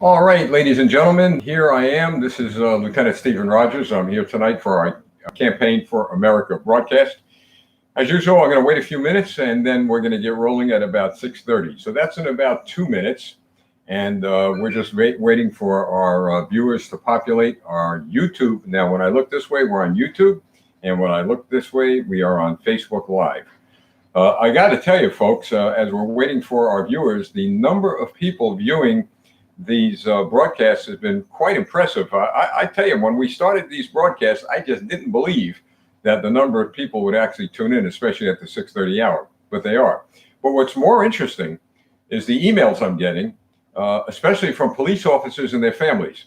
All right, ladies and gentlemen, here I am. This is Lieutenant Stephen Rogers. I'm here tonight for our Campaign for America broadcast. As usual, I'm going to wait a few minutes and then we're going to get rolling at about 6:30. So that's in about 2 minutes. And we're just waiting for our viewers to populate our YouTube. Now, when I look this way, we're on YouTube. And when I look this way, we are on Facebook Live. I got to tell you, folks, as we're waiting for our viewers, the number of people viewing these broadcasts has been quite impressive. I tell you, when we started these broadcasts, I just didn't believe that the number of people would actually tune in, especially at the 6:30 hour, but they are. But what's more interesting is the emails I'm getting, especially from police officers and their families.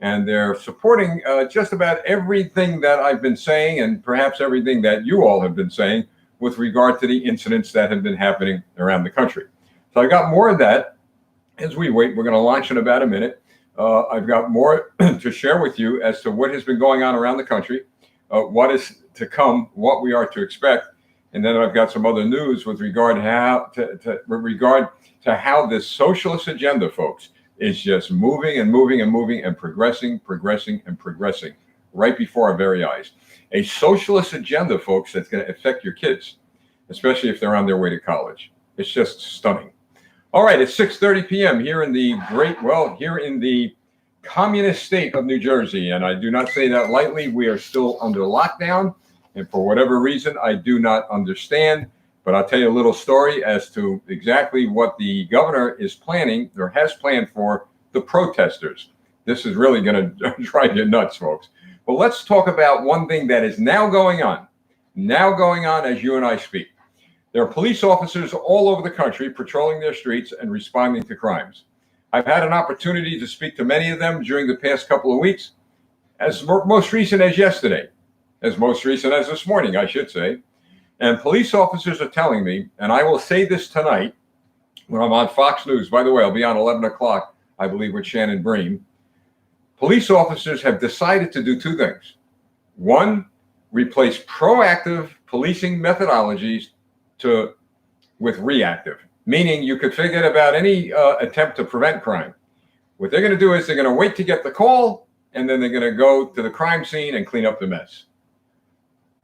And they're supporting just about everything that I've been saying and perhaps everything that you all have been saying with regard to the incidents that have been happening around the country. So I got more of that. As we wait, we're going to launch in about a minute. I've got more to share with you as to what has been going on around the country, what is to come, what we are to expect, and then I've got some other news with regard to how this socialist agenda, folks, is just moving and moving and moving and progressing right before our very eyes. A socialist agenda, folks, that's going to affect your kids, especially if they're on their way to college. It's just stunning. All right, it's 6:30 p.m. here in the communist state of New Jersey. And I do not say that lightly. We are still under lockdown. And for whatever reason, I do not understand. But I'll tell you a little story as to exactly what the governor is planning or has planned for the protesters. This is really going to drive you nuts, folks. But let's talk about one thing that is now going on as you and I speak. There are police officers all over the country patrolling their streets and responding to crimes. I've had an opportunity to speak to many of them during the past couple of weeks, as most recent as yesterday, as most recent as this morning, I should say. And police officers are telling me, and I will say this tonight when I'm on Fox News. By the way, I'll be on 11 o'clock, I believe, with Shannon Bream. Police officers have decided to do two things. One, replace proactive policing methodologies with reactive, meaning you could forget about any attempt to prevent crime. What they're going to do is they're going to wait to get the call, and then they're going to go to the crime scene and clean up the mess.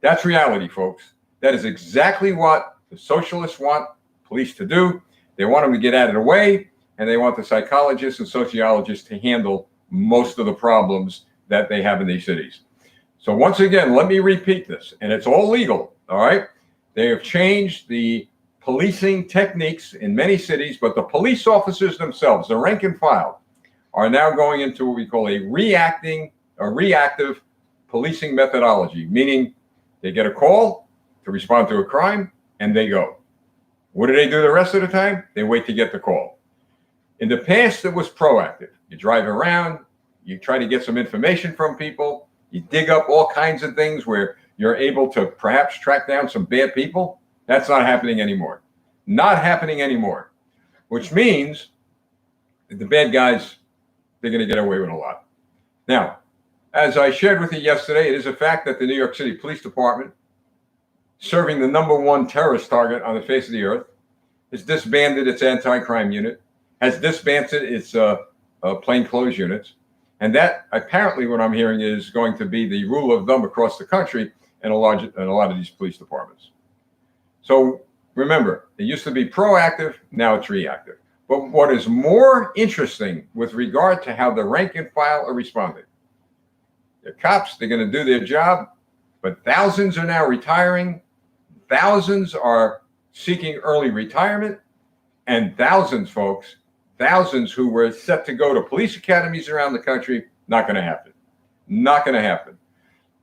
That's reality, folks. That is exactly what the socialists want police to do. They want them to get out of the way, and they want the psychologists and sociologists to handle most of the problems that they have in these cities. So once again, let me repeat this, and it's all legal, all right? They have changed the policing techniques in many cities, but the police officers themselves, the rank and file, are now going into what we call a reactive policing methodology, meaning they get a call to respond to a crime and they go. What do they do the rest of the time? They wait to get the call. In the past, it was proactive. You drive around, you try to get some information from people, you dig up all kinds of things where you're able to perhaps track down some bad people. That's not happening anymore. Not happening anymore, which means that the bad guys, they're going to get away with a lot. Now, as I shared with you yesterday, it is a fact that the New York City Police Department, serving the #1 terrorist target on the face of the earth, has disbanded its anti-crime unit, has disbanded its plainclothes units. And that apparently what I'm hearing is going to be the rule of thumb across the country in a lot of these police departments. So remember, it used to be proactive, now it's reactive. But what is more interesting with regard to how the rank and file are responding, the cops, they're going to do their job, but thousands are now retiring, thousands are seeking early retirement, and thousands, folks, thousands who were set to go to police academies around the country, not going to happen. Not going to happen.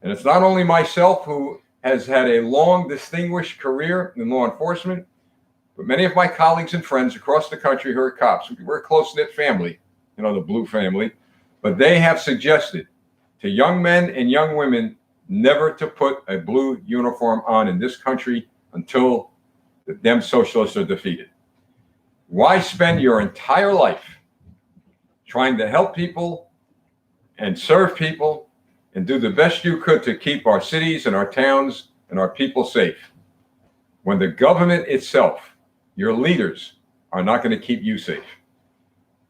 And it's not only myself who has had a long, distinguished career in law enforcement, but many of my colleagues and friends across the country who are cops. We're a close-knit family, the Blue family, but they have suggested to young men and young women never to put a blue uniform on in this country until the damn socialists are defeated. Why spend your entire life trying to help people and serve people and do the best you could to keep our cities and our towns and our people safe when the government itself, your leaders, are not going to keep you safe?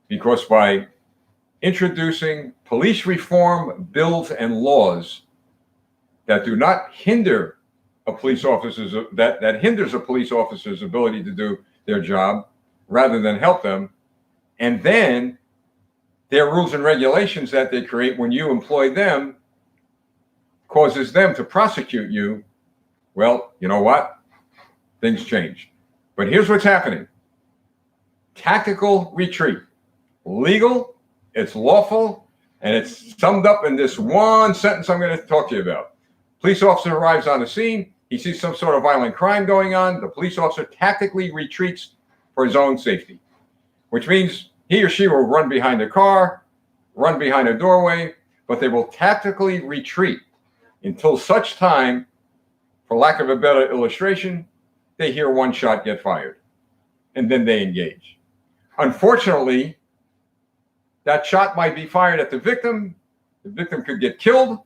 Because by introducing police reform bills and laws that do not hinder a police officer's that hinders a police officer's ability to do their job rather than help them. And then their rules and regulations that they create when you employ them causes them to prosecute you. Well, you know what? Things change. But here's what's happening. Tactical retreat. Legal, it's lawful, and it's summed up in this one sentence I'm going to talk to you about. Police officer arrives on the scene. He sees some sort of violent crime going on. The police officer tactically retreats for his own safety, which means he or she will run behind a car, run behind a doorway, but they will tactically retreat until such time, for lack of a better illustration, they hear one shot get fired, and then they engage. Unfortunately, that shot might be fired at the victim could get killed,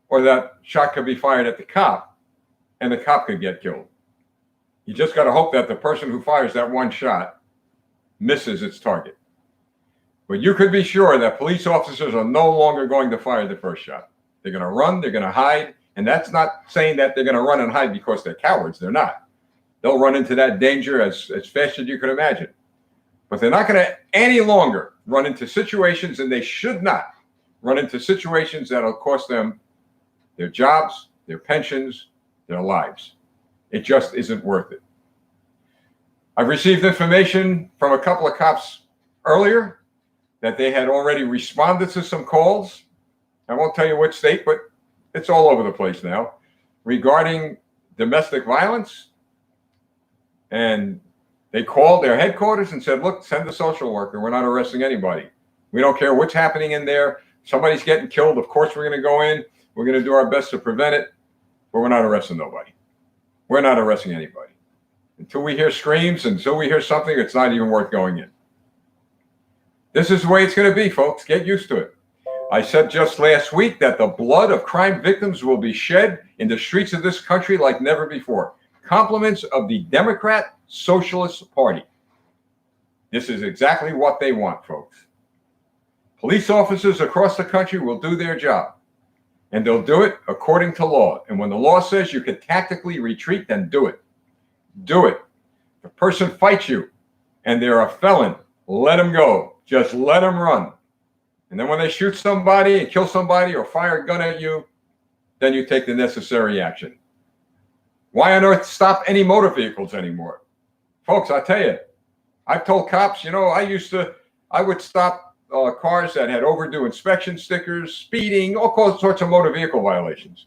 or that shot could be fired at the cop, and the cop could get killed. You just got to hope that the person who fires that one shot misses its target. But you could be sure that police officers are no longer going to fire the first shot. They're going to run, they're going to hide, and that's not saying that they're going to run and hide because they're cowards. They're not. They'll run into that danger as fast as you can imagine. But they're not going to any longer run into situations, and they should not run into situations that'll cost them their jobs, their pensions, their lives. It just isn't worth it. I've received information from a couple of cops earlier that they had already responded to some calls. I won't tell you which state, but it's all over the place now, regarding domestic violence. And they called their headquarters and said, look, send a social worker. We're not arresting anybody. We don't care what's happening in there. Somebody's getting killed. Of course, we're going to go in. We're going to do our best to prevent it, but we're not arresting nobody. We're not arresting anybody. Until we hear screams, until we hear something, it's not even worth going in. This is the way it's going to be, folks. Get used to it. I said just last week that the blood of crime victims will be shed in the streets of this country like never before. Compliments of the Democrat Socialist Party. This is exactly what they want, folks. Police officers across the country will do their job, and they'll do it according to law. And when the law says you can tactically retreat, then do it. Do it. If a person fights you and they're a felon, let them go. Just let them run. And then when they shoot somebody and kill somebody or fire a gun at you, then you take the necessary action. Why on earth stop any motor vehicles anymore? Folks, I tell you, I've told cops, I would stop cars that had overdue inspection stickers, speeding, all sorts of motor vehicle violations.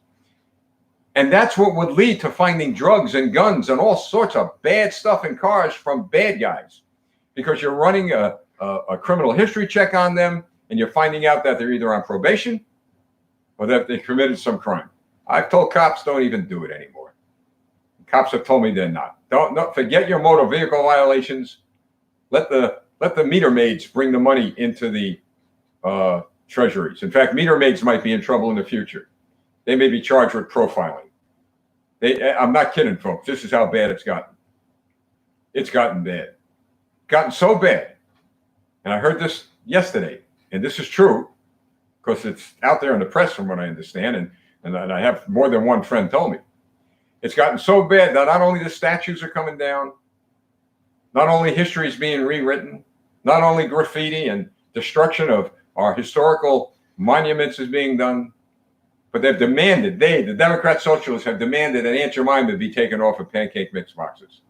And that's what would lead to finding drugs and guns and all sorts of bad stuff in cars from bad guys, because you're running a criminal history check on them, and you're finding out that they're either on probation or that they committed some crime. I've told cops don't even do it anymore. Cops have told me they're not. Don't forget your motor vehicle violations. Let the meter maids bring the money into the treasuries. In fact, meter maids might be in trouble in the future. They may be charged with profiling. I'm not kidding, folks. This is how bad it's gotten. It's gotten bad. Gotten so bad. And I heard this yesterday, and this is true because it's out there in the press from what I understand, and I have more than one friend tell me. It's gotten so bad that not only the statues are coming down, not only history is being rewritten, not only graffiti and destruction of our historical monuments is being done, but they've demanded, the Democrat Socialists have demanded that Aunt Jemima be taken off of pancake mix boxes.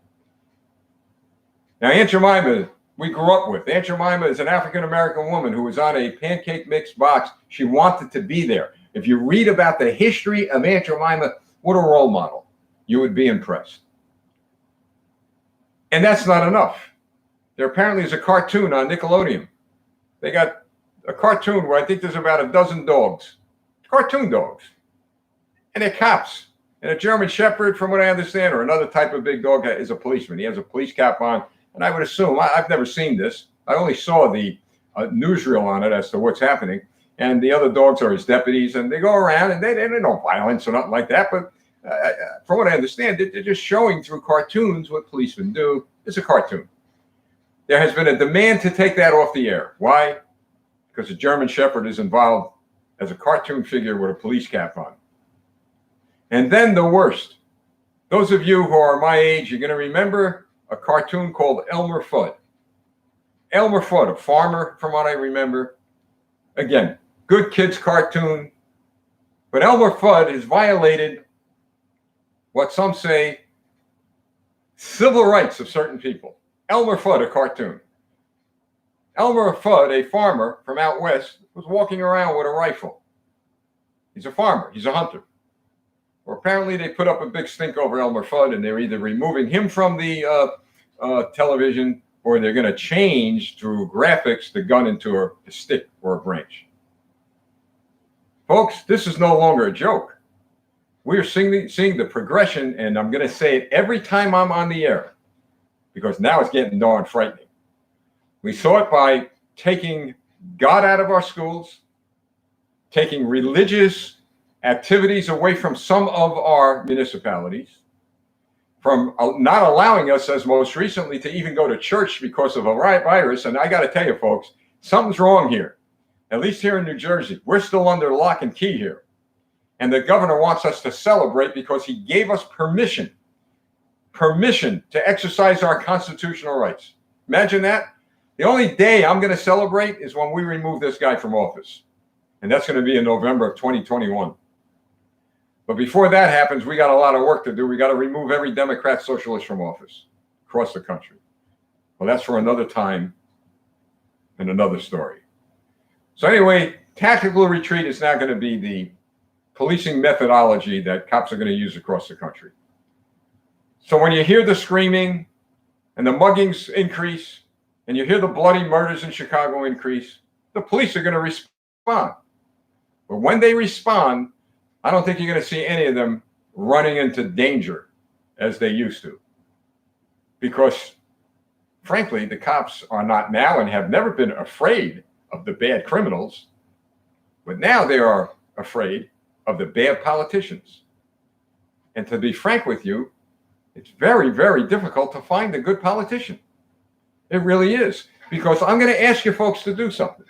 Now, Aunt Jemima, we grew up with. Aunt Jemima is an African-American woman who was on a pancake mix box. She wanted to be there. If you read about the history of Aunt Jemima, what a role model. You would be impressed. And that's not enough. There apparently is a cartoon on Nickelodeon. They got a cartoon where I think there's about a dozen dogs. Cartoon dogs. And they're cops. And a German Shepherd, from what I understand, or another type of big dog is a policeman. He has a police cap on. And I would assume, I've never seen this. I only saw the newsreel on it as to what's happening. And the other dogs are his deputies. And they go around, and they don't know violence or nothing like that. But from what I understand, they're just showing through cartoons what policemen do. It's a cartoon. There has been a demand to take that off the air. Why? because a German Shepherd is involved as a cartoon figure with a police cap on. And then the worst. Those of you who are my age, you're going to remember a cartoon called Elmer Fudd. Elmer Fudd, a farmer, from what I remember. Again, good kids cartoon. But Elmer Fudd has violated what some say civil rights of certain people. Elmer Fudd, a cartoon. Elmer Fudd, a farmer from out west, was walking around with a rifle. He's a farmer. He's a hunter. Well, apparently they put up a big stink over Elmer Fudd, and they're either removing him from the television, or they're going to change through graphics the gun into a stick or a branch. Folks, this is no longer a joke. We are seeing the progression, and I'm going to say it every time I'm on the air, because now it's getting darn frightening. We saw it by taking God out of our schools, taking religious activities away from some of our municipalities, from not allowing us, as most recently, to even go to church because of a virus. And I got to tell you, folks, something's wrong here. At least here in New Jersey, we're still under lock and key here. And the governor wants us to celebrate because he gave us permission to exercise our constitutional rights. Imagine that. The only day I'm going to celebrate is when we remove this guy from office. And that's going to be in November of 2021. But before that happens, we got a lot of work to do. We got to remove every Democrat socialist from office across the country. Well, that's for another time and another story. So anyway, tactical retreat is now going to be the policing methodology that cops are going to use across the country. So when you hear the screaming and the muggings increase, and you hear the bloody murders in Chicago increase, the police are going to respond. But when they respond, I don't think you're going to see any of them running into danger as they used to. Because, frankly, the cops are not now and have never been afraid of the bad criminals, but now they are afraid of the bad politicians. And to be frank with you, it's very, very difficult to find a good politician. It really is. Because I'm going to ask you folks to do something.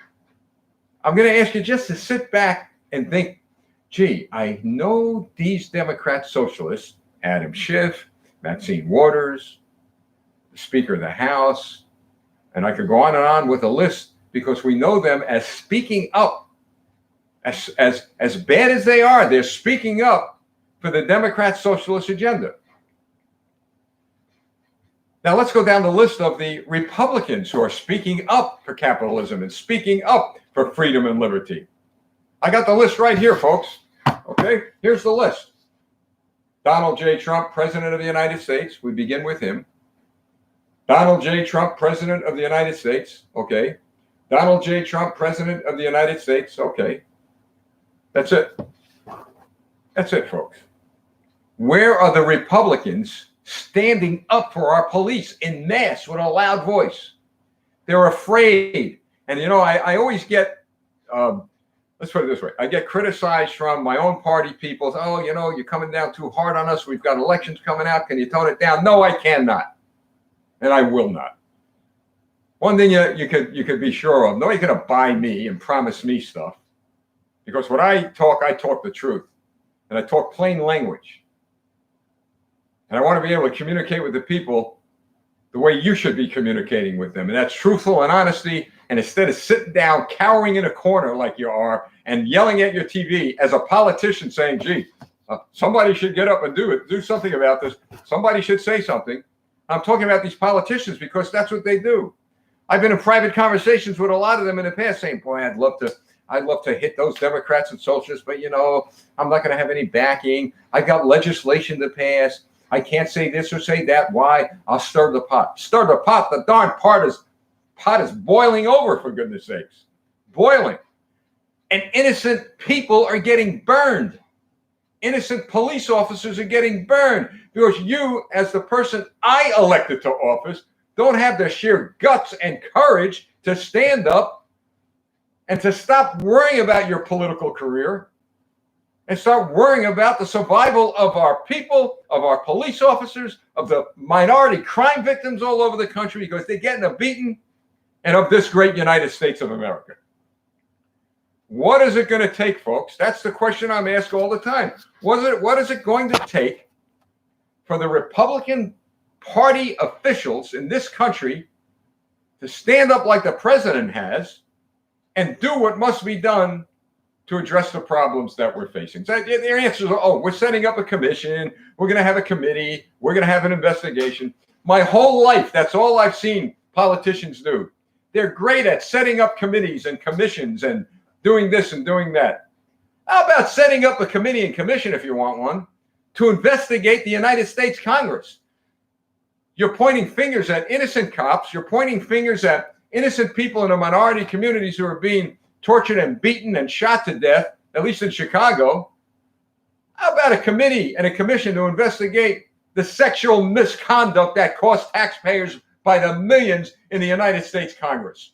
I'm going to ask you just to sit back and think, gee, I know these Democrat socialists, Adam Schiff, Maxine Waters, the Speaker of the House, and I could go on and on with a list, because we know them as speaking up. As bad as they are, they're speaking up for the Democrat socialist agenda. Now let's go down the list of the Republicans who are speaking up for capitalism and speaking up for freedom and liberty. I got the list right here, folks. Okay, here's the list. Donald J. Trump, President of the United States. We begin with him. Donald J. Trump, President of the United States. Okay. Donald J. Trump, President of the United States. Okay. That's it. That's it, folks. Where are the Republicans standing up for our police in mass with a loud voice? They're afraid. And, you know, I always get, let's put it this way. I get criticized from my own party people. Oh, you know, you're coming down too hard on us. We've got elections coming out. Can you tone it down? No, I cannot. And I will not. One thing you could be sure of, nobody's going to buy me and promise me stuff. Because when I talk the truth. And I talk plain language. And I want to be able to communicate with the people the way you should be communicating with them. And that's truthful and honesty. And instead of sitting down, cowering in a corner like you are, and yelling at your TV as a politician saying, gee, somebody should get up and do something about this. Somebody should say something. I'm talking about these politicians because that's what they do. I've been in private conversations with a lot of them in the past saying, boy, I'd love to hit those Democrats and socialists, but, you know, I'm not going to have any backing. I've got legislation to pass. I can't say this or say that. Why? I'll stir the pot. Stir the pot. The darn pot is boiling over, for goodness sakes. Boiling. And innocent people are getting burned. Innocent police officers are getting burned because you, as the person I elected to office, don't have the sheer guts and courage to stand up and to stop worrying about your political career and start worrying about the survival of our people, of our police officers, of the minority crime victims all over the country because they're getting a beating, and of this great United States of America. What is it going to take, folks? That's the question I'm asked all the time. What is it going to take for the Republican Party officials in this country to stand up like the president has and do what must be done to address the problems that we're facing? So their answers are, oh, we're setting up a commission, we're going to have a committee, we're going to have an investigation. My whole life, that's all I've seen politicians do. They're great at setting up committees and commissions and doing this and doing that. How about setting up a committee and commission, if you want one, to investigate the United States Congress? You're pointing fingers at innocent cops. You're pointing fingers at innocent people in the minority communities who are being tortured and beaten and shot to death, at least in Chicago. How about a committee and a commission to investigate the sexual misconduct that cost taxpayers by the millions in the United States Congress?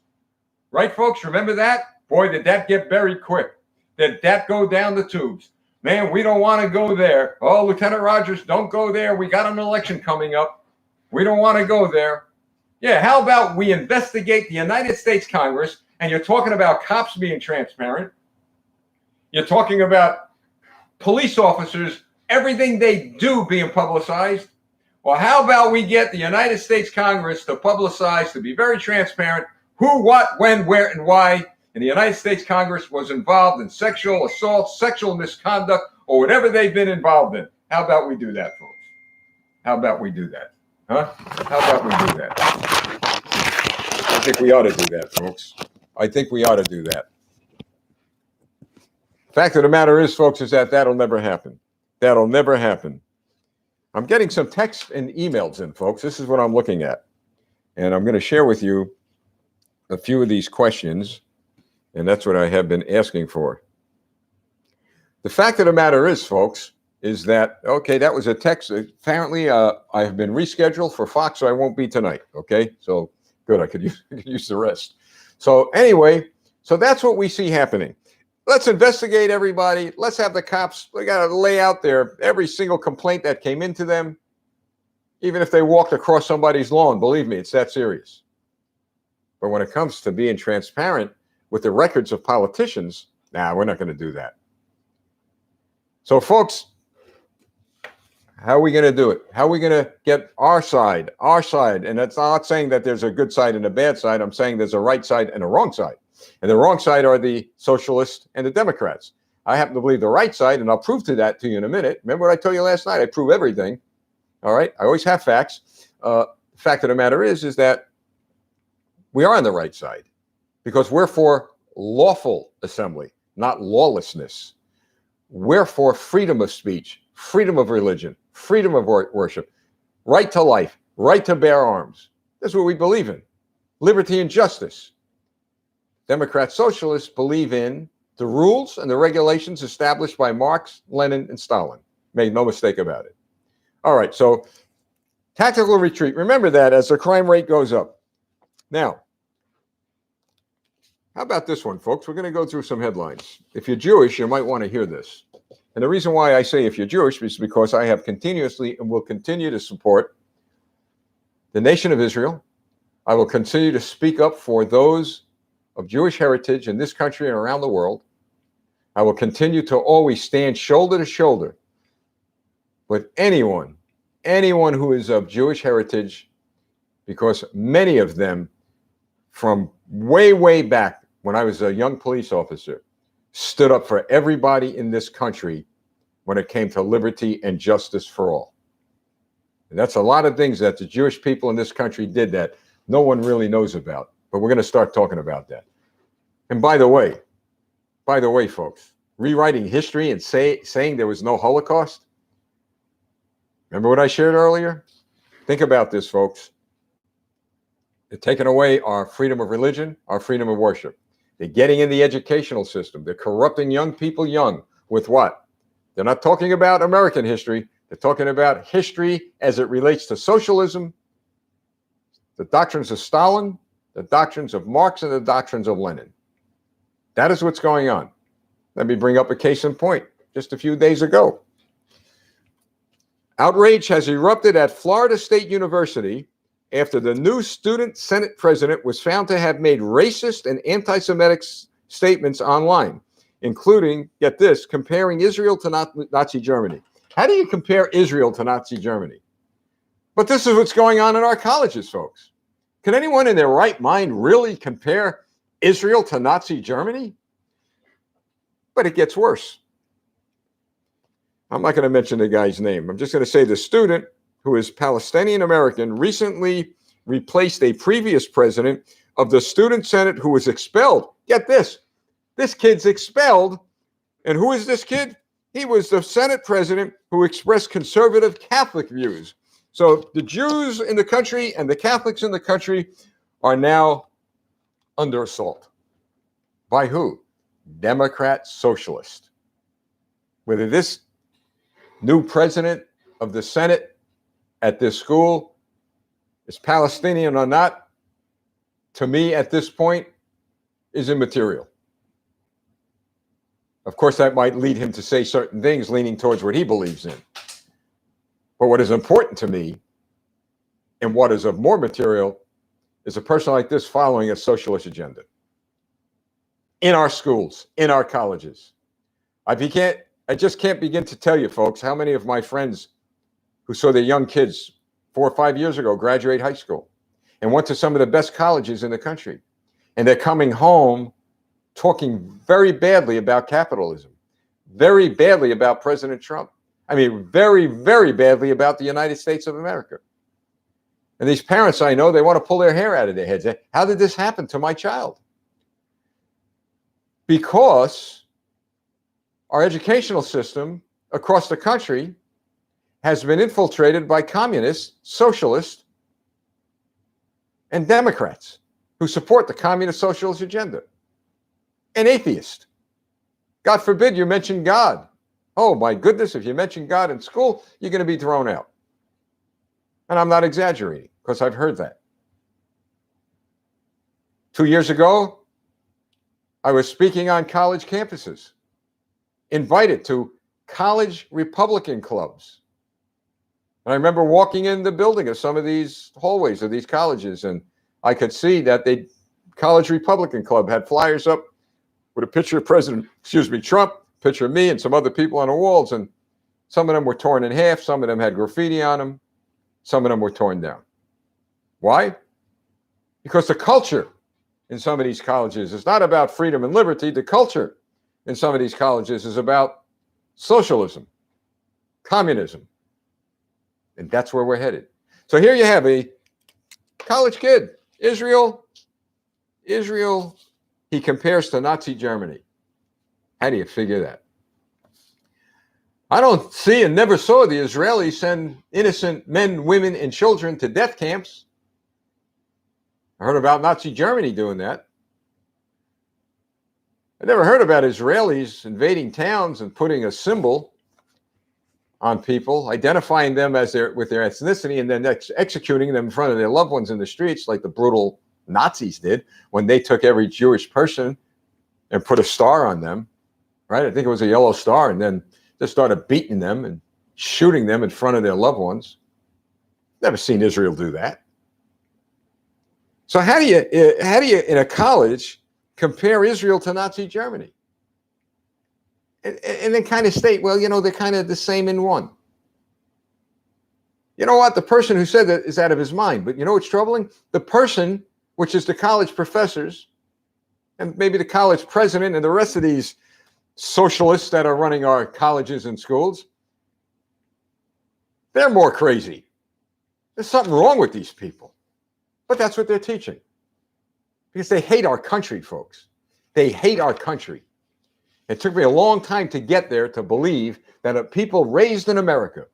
Right, folks? Remember that? Boy, did that get buried quick. Did that go down the tubes? Man, we don't want to go there. Oh, Lieutenant Rogers, don't go there. We got an election coming up. We don't want to go there. Yeah, how about we investigate the United States Congress? And you're talking about cops being transparent. You're talking about police officers, everything they do being publicized. Well, how about we get the United States Congress to publicize, to be very transparent, who, what, when, where, and why in the United States Congress was involved in sexual assault, sexual misconduct, or whatever they've been involved in. How about we do that, folks? How about we do that? Huh? How about we do that? I think we ought to do that, folks. I think we ought to do that. Fact of the matter is, folks, is that that'll never happen. That'll never happen. I'm getting some texts and emails in, folks. This is what I'm looking at. And I'm going to share with you a few of these questions. And that's what I have been asking for. The fact of the matter is, folks, is that, okay, that was a text. Apparently, I have been rescheduled for Fox, so I won't be tonight. Okay, so good. I could use the rest. So anyway, so that's what we see happening. Let's investigate everybody. Let's have the cops. They got to lay out there every single complaint that came into them, even if they walked across somebody's lawn. Believe me, it's that serious. But when it comes to being transparent with the records of politicians, nah, we're not going to do that. So, folks, how are we going to do it? How are we going to get our side? And that's not saying that there's a good side and a bad side. I'm saying there's a right side and a wrong side. And the wrong side are the socialists and the Democrats. I happen to believe the right side, and I'll prove that to you in a minute. Remember what I told you last night? I prove everything. All right? I always have facts. The fact of the matter is that we are on the right side because we're for lawful assembly, not lawlessness. We're for freedom of speech, freedom of religion, freedom of worship, right to life, right to bear arms. That's what we believe in. Liberty and justice. Democrat socialists believe in the rules and the regulations established by Marx, Lenin, and Stalin. Make no mistake about it. All right, so tactical retreat. Remember that as the crime rate goes up. Now, how about this one, folks? We're going to go through some headlines. If you're Jewish, you might want to hear this. And the reason why I say if you're Jewish is because I have continuously and will continue to support the nation of Israel. I will continue to speak up for those of Jewish heritage in this country and around the world. I will continue to always stand shoulder to shoulder with anyone who is of Jewish heritage, because many of them from way, way back when I was a young police officer stood up for everybody in this country when it came to liberty and justice for all. And that's a lot of things that the Jewish people in this country did that no one really knows about. But we're going to start talking about that. And by the way, folks, rewriting history and saying there was no Holocaust. Remember what I shared earlier? Think about this, folks. They're taking away our freedom of religion, our freedom of worship. They're getting in the educational system. They're corrupting young people with what? They're not talking about American history. They're talking about history as it relates to socialism, the doctrines of Stalin, the doctrines of Marx, and the doctrines of Lenin. That is what's going on. Let me bring up a case in point. Just a few days ago, outrage has erupted at Florida State University after the new student Senate president was found to have made racist and anti-Semitic statements online. including, get this, comparing Israel to Nazi Germany. How do you compare Israel to Nazi Germany? But this is what's going on in our colleges, folks. Can anyone in their right mind really compare Israel to Nazi Germany? But it gets worse. I'm not going to mention the guy's name. I'm just going to say the student, who is Palestinian American, recently replaced a previous president of the Student Senate who was expelled. Get this. This kid's expelled. And who is this kid? He was the Senate president who expressed conservative Catholic views. So the Jews in the country and the Catholics in the country are now under assault. By who? Democrat socialist. Whether this new president of the Senate at this school is Palestinian or not, to me at this point, is immaterial. Of course, that might lead him to say certain things leaning towards what he believes in. But what is important to me, and what is of more material, is a person like this following a socialist agenda. In our schools, in our colleges. I just can't begin to tell you, folks, how many of my friends who saw their young kids 4 or 5 years ago graduate high school and went to some of the best colleges in the country. And they're coming home talking very badly about capitalism, very badly about President Trump. I mean, very, very badly about the United States of America. And these parents I know, they want to pull their hair out of their heads. How did this happen to my child? Because our educational system across the country has been infiltrated by communists, socialists, and Democrats who support the communist socialist agenda, and atheists. God forbid you mention God. Oh my goodness, if you mention God in school, you're going to be thrown out. And I'm not exaggerating, because I've heard that. 2 years ago, I was speaking on college campuses, invited to college Republican clubs. And I remember walking in the building of some of these hallways of these colleges, and I could see that the College Republican Club had flyers up with a picture of Trump, picture of me and some other people on the walls, and some of them were torn in half, some of them had graffiti on them, some of them were torn down. Why? Because the culture in some of these colleges is not about freedom and liberty. The culture in some of these colleges is about socialism, communism. And that's where we're headed. So here you have a college kid, Israel, he compares to Nazi Germany. How do you figure that? I don't see and never saw the Israelis send innocent men, women, and children to death camps. I heard about Nazi Germany doing that. I never heard about Israelis invading towns and putting a symbol on people, identifying them as with their ethnicity, and then executing them in front of their loved ones in the streets like the brutal Nazis did when they took every Jewish person and put a star on them, right? I think it was a yellow star, and then just started beating them and shooting them in front of their loved ones. Never seen Israel do that. So how do you in a college compare Israel to Nazi Germany? And then kind of state, well, they're kind of the same in one. You know what? The person who said that is out of his mind. But you know what's troubling? The person, which is the college professors and maybe the college president and the rest of these socialists that are running our colleges and schools, they're more crazy. There's something wrong with these people. But that's what they're teaching. Because they hate our country, folks. They hate our country. It took me a long time to get there to believe that people raised in America,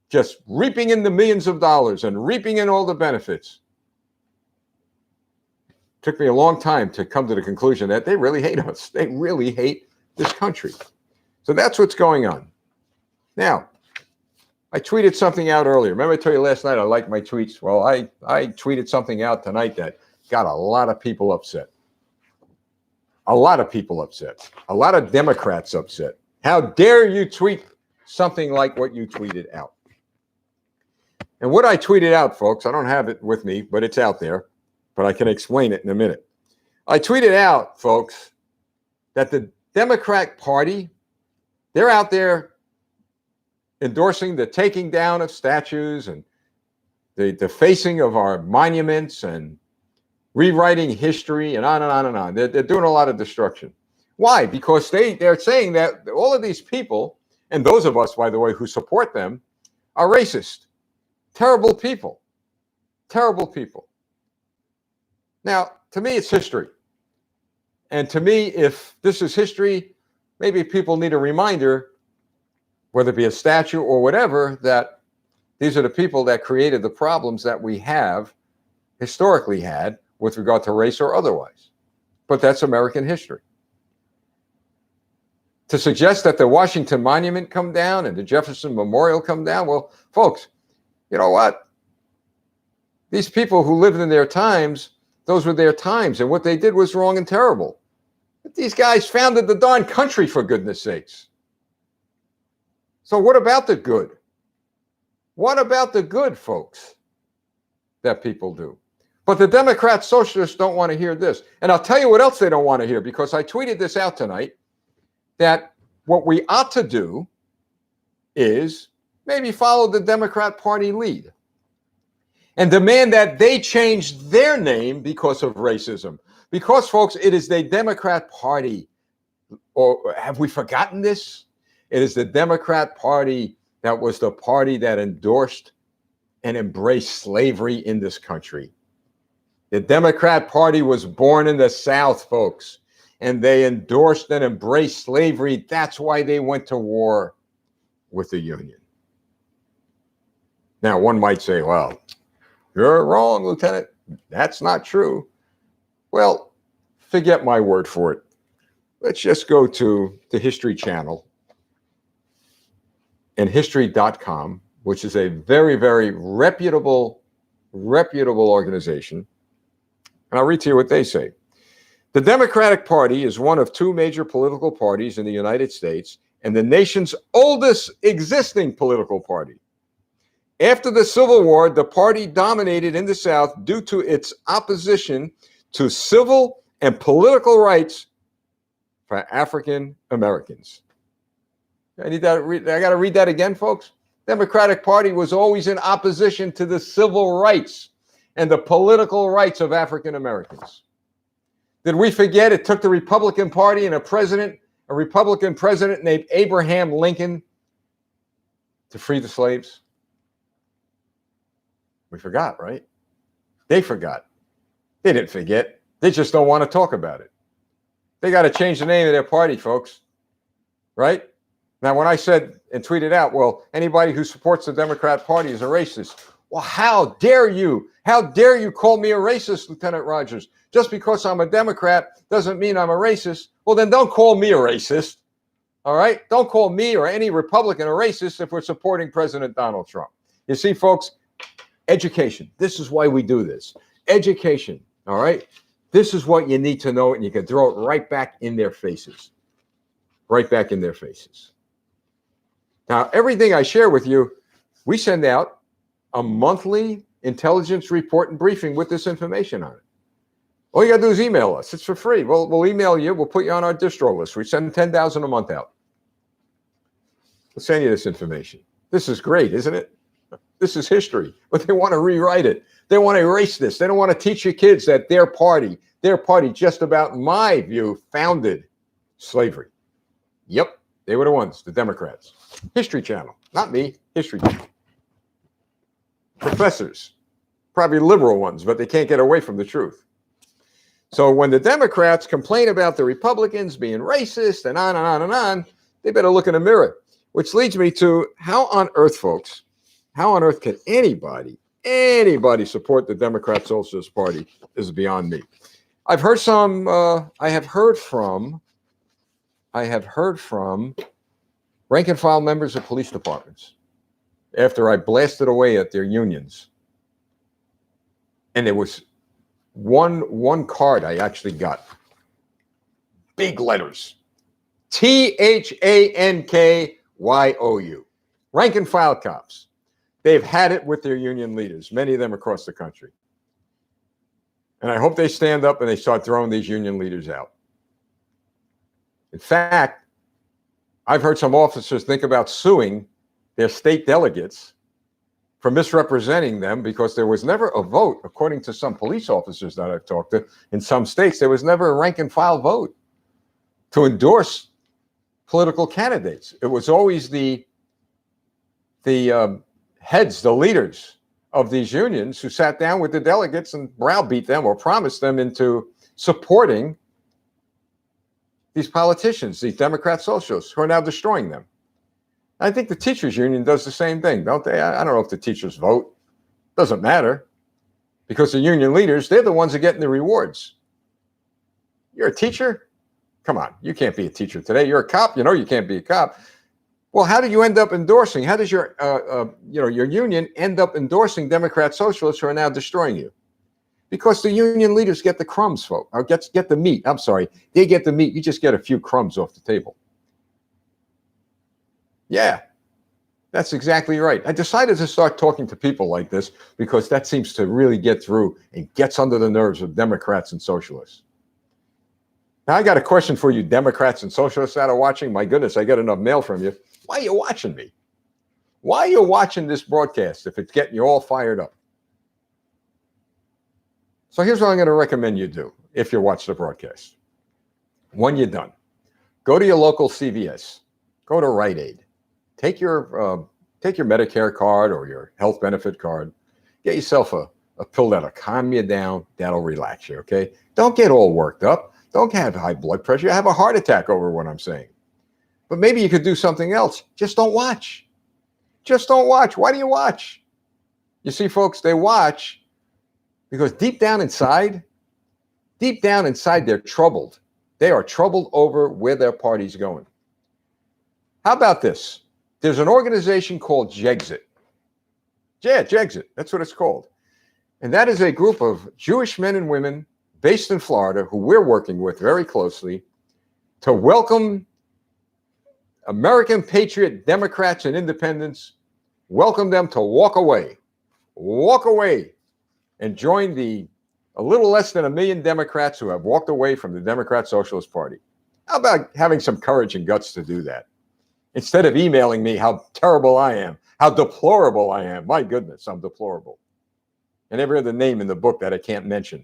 just reaping in the millions of dollars and reaping in all the benefits, it took me a long time to come to the conclusion that they really hate us. They really hate this country. So that's what's going on. Now, I tweeted something out earlier. Remember I told you last night I liked my tweets? Well, I tweeted something out tonight that got a lot of people upset. A lot of people upset. A lot of Democrats upset. How dare you tweet something like what you tweeted out? And what I tweeted out, folks, I don't have it with me, but it's out there. But I can explain it in a minute. I tweeted out, folks, that the Democratic Party, they're out there endorsing the taking down of statues and the defacing of our monuments and rewriting history and on and on and on. They're doing a lot of destruction. Why? Because they're saying that all of these people, and those of us, by the way, who support them, are racist. Terrible people. Terrible people. Now, to me, it's history. And to me, if this is history, maybe people need a reminder, whether it be a statue or whatever, that these are the people that created the problems that we have historically had with regard to race or otherwise. But that's American history. To suggest that the Washington Monument come down and the Jefferson Memorial come down, well, folks, you know what? These people who lived in their times, those were their times, and what they did was wrong and terrible. But these guys founded the darn country, for goodness sakes. So what about the good? What about the good, folks, that people do? But the Democrat socialists don't want to hear this. And I'll tell you what else they don't want to hear, because I tweeted this out tonight, that what we ought to do is maybe follow the Democrat Party lead and demand that they change their name because of racism. Because, folks, it is the Democrat Party, or have we forgotten this? It is the Democrat Party that was the party that endorsed and embraced slavery in this country. The Democrat Party was born in the South, folks, and they endorsed and embraced slavery. That's why they went to war with the Union. Now, one might say, well, you're wrong, Lieutenant. That's not true. Well, forget my word for it. Let's just go to the History Channel and history.com, which is a very, very reputable organization. And I'll read to you what they say. The Democratic Party is one of two major political parties in the United States and the nation's oldest existing political party. After the Civil War, the party dominated in the South due to its opposition to civil and political rights for African Americans. I got to read that again, folks. Democratic Party was always in opposition to the civil rights and the political rights of African Americans. Did we forget it took the Republican Party and a Republican president named Abraham Lincoln to free the slaves? We forgot, right? They forgot. They didn't forget. They just don't want to talk about it. They got to change the name of their party, folks. Right? Now, when I said and tweeted out, well, anybody who supports the Democrat Party is a racist. Well, how dare you? How dare you call me a racist, Lieutenant Rogers? Just because I'm a Democrat doesn't mean I'm a racist. Well, then don't call me a racist. All right? Don't call me or any Republican a racist if we're supporting President Donald Trump. You see, folks, education. This is why we do this. Education. All right? This is what you need to know, and you can throw it right back in their faces. Right back in their faces. Now, everything I share with you, we send out a monthly intelligence report and briefing with this information on it. All you got to do is email us. It's for free. We'll email you. We'll put you on our distro list. We send 10,000 a month out. We'll send you this information. This is great, isn't it? This is history, but they want to rewrite it. They want to erase this. They don't want to teach your kids that their party, just about, in my view, founded slavery. Yep, they were the ones, the Democrats. History Channel, not me, History Channel. Professors, probably liberal ones, but they can't get away from the truth. So when the Democrats complain about the Republicans being racist and on and on and on, they better look in the mirror, which leads me to how on earth, folks, how on earth can anybody support the Democrat Socialist Party is beyond me. I have heard from rank and file members of police departments after I blasted away at their unions. And there was one card I actually got. Big letters. THANKYOU. Rank and file cops. They've had it with their union leaders, many of them across the country. And I hope they stand up and they start throwing these union leaders out. In fact, I've heard some officers think about suing their state delegates for misrepresenting them because there was never a vote, according to some police officers that I've talked to in some states, there was never a rank and file vote to endorse political candidates. It was always the heads, the leaders of these unions who sat down with the delegates and browbeat them or promised them into supporting these politicians, these Democrat socialists who are now destroying them. I think the teachers union does the same thing, don't they? I don't know if the teachers vote. Doesn't matter. Because the union leaders, they're the ones that are getting the rewards. You're a teacher? Come on, you can't be a teacher today. You're a cop. You know you can't be a cop. Well, how do you end up endorsing? How does your your union end up endorsing Democrat socialists who are now destroying you? Because the union leaders get the crumbs, folks. Or get the meat. I'm sorry. They get the meat. You just get a few crumbs off the table. Yeah, that's exactly right. I decided to start talking to people like this because that seems to really get through and gets under the nerves of Democrats and socialists. Now, I got a question for you, Democrats and socialists that are watching. My goodness, I get enough mail from you. Why are you watching me? Why are you watching this broadcast if it's getting you all fired up? So here's what I'm going to recommend you do if you watch the broadcast. When you're done, go to your local CVS, go to Rite Aid. Take your Medicare card or your health benefit card. Get yourself a pill that'll calm you down, that'll relax you, okay? Don't get all worked up. Don't have high blood pressure. Have a heart attack over what I'm saying. But maybe you could do something else. Just don't watch. Just don't watch. Why do you watch? You see, folks, they watch because deep down inside, they're troubled. They are troubled over where their party's going. How about this? There's an organization called Jexit. Yeah, Jexit. That's what it's called. And that is a group of Jewish men and women based in Florida who we're working with very closely to welcome American patriot Democrats and independents, welcome them to walk away and join a little less than 1 million Democrats who have walked away from the Democrat Socialist Party. How about having some courage and guts to do that? Instead of emailing me how terrible I am, how deplorable I am. My goodness, I'm deplorable. And every other name in the book that I can't mention.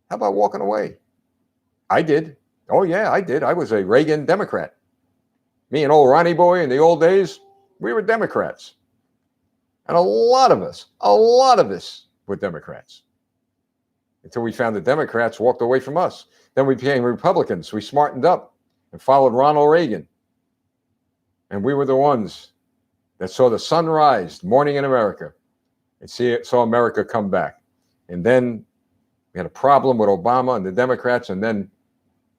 How about walking away? I did. Oh, yeah, I did. I was a Reagan Democrat. Me and old Ronnie Boy in the old days, we were Democrats. And a lot of us were Democrats. Until we found the Democrats walked away from us. Then we became Republicans. We smartened up and followed Ronald Reagan. And we were the ones that saw the sun rise, morning in America, and saw America come back. And then we had a problem with Obama and the Democrats, and then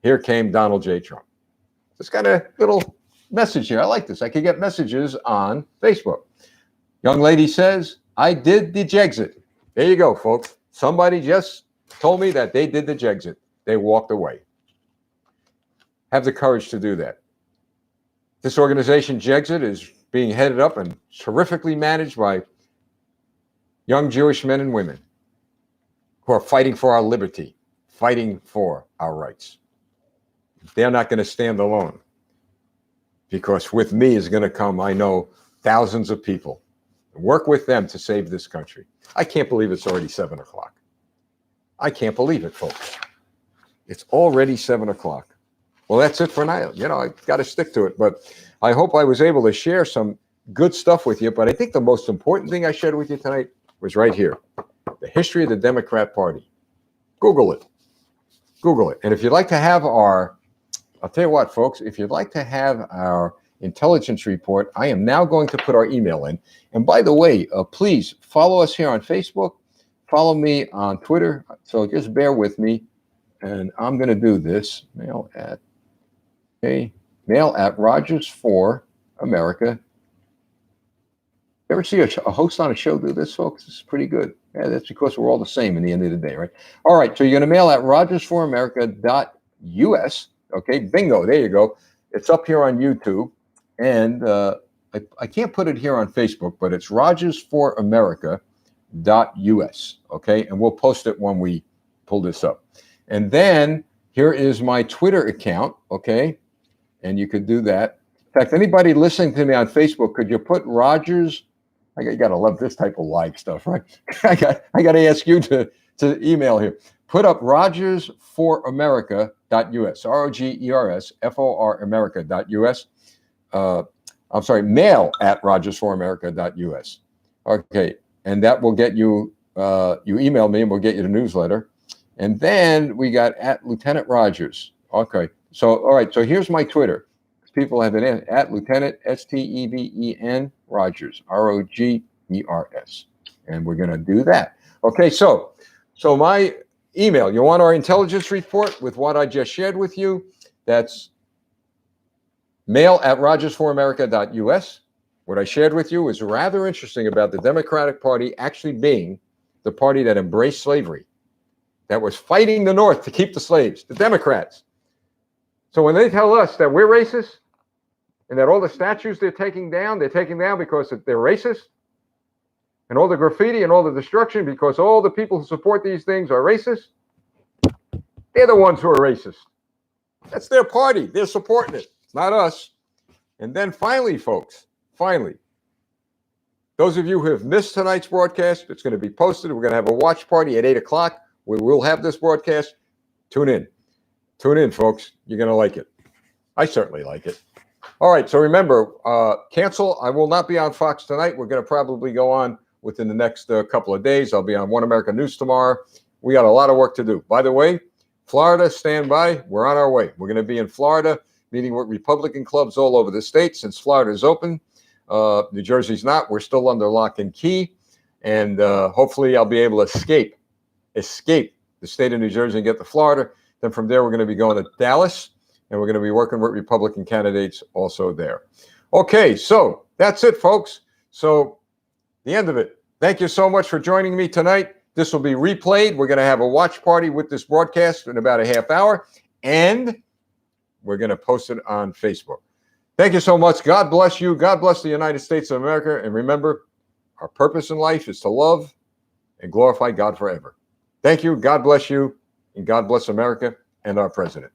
here came Donald J. Trump. Just got a little message here. I like this. I could get messages on Facebook. Young lady says, I did the Jexit. There you go, folks. Somebody just told me that they did the Jexit. They walked away. Have the courage to do that. This organization, Jexit, is being headed up and terrifically managed by young Jewish men and women who are fighting for our liberty, fighting for our rights. They're not going to stand alone because with me is going to come, I know, thousands of people. Work with them to save this country. I can't believe it's already 7 o'clock. I can't believe it, folks. It's already 7 o'clock. Well, that's it for now. You know, I got to stick to it. But I hope I was able to share some good stuff with you. But I think the most important thing I shared with you tonight was right here. The history of the Democrat Party. Google it. Google it. And if you'd like to have I'll tell you what, folks, if you'd like to have our intelligence report, I am now going to put our email in. And by the way, please follow us here on Facebook. Follow me on Twitter. So just bear with me. And I'm going to do this. Mail at Rogers for America. Ever see a host on a show do this, folks? It's pretty good. Yeah, that's because we're all the same in the end of the day, right? All right, so you're going to mail at rogersforamerica.us. Okay, bingo, there you go. It's up here on YouTube. And I can't put it here on Facebook, but it's rogersforamerica.us. Okay, and we'll post it when we pull this up. And then here is my Twitter account, okay? And you could do that. In fact, anybody listening to me on Facebook, could you put Rogers? You got to love this type of like stuff, right? I got to ask you to email here. Put up rogersforamerica.us, ROGERSFOR America.us. I'm sorry, mail at rogersforamerica.us. Okay, and that will get you, you email me and we'll get you the newsletter. And then we got at Lieutenant Rogers. Okay, so, all right, so here's my Twitter. People have it in at Lieutenant STEVEN Rogers, ROGERS. And we're going to do that. Okay, so my email, you want our intelligence report with what I just shared with you? That's mail at rogersforamerica.us. What I shared with you is rather interesting about the Democratic Party actually being the party that embraced slavery, that was fighting the North to keep the slaves, the Democrats. So when they tell us that we're racist and that all the statues they're taking down because they're racist, and all the graffiti and all the destruction because all the people who support these things are racist, they're the ones who are racist. That's their party. They're supporting it. It's not us. And then finally, folks, those of you who have missed tonight's broadcast, it's going to be posted. We're going to have a watch party at 8 o'clock where we'll have this broadcast. Tune in. Tune in, folks. You're going to like it. I certainly like it. All right. So remember, cancel. I will not be on Fox tonight. We're going to probably go on within the next couple of days. I'll be on One America News tomorrow. We got a lot of work to do. By the way, Florida, stand by. We're on our way. We're going to be in Florida, meeting with Republican clubs all over the state since Florida is open. New Jersey's not. We're still under lock and key. And hopefully I'll be able to escape the state of New Jersey and get to Florida. Then from there, we're going to be going to Dallas, and we're going to be working with Republican candidates also there. Okay, so that's it, folks. So the end of it. Thank you so much for joining me tonight. This will be replayed. We're going to have a watch party with this broadcast in about a half hour, and we're going to post it on Facebook. Thank you so much. God bless you. God bless the United States of America. And remember, our purpose in life is to love and glorify God forever. Thank you. God bless you. And God bless America and our president.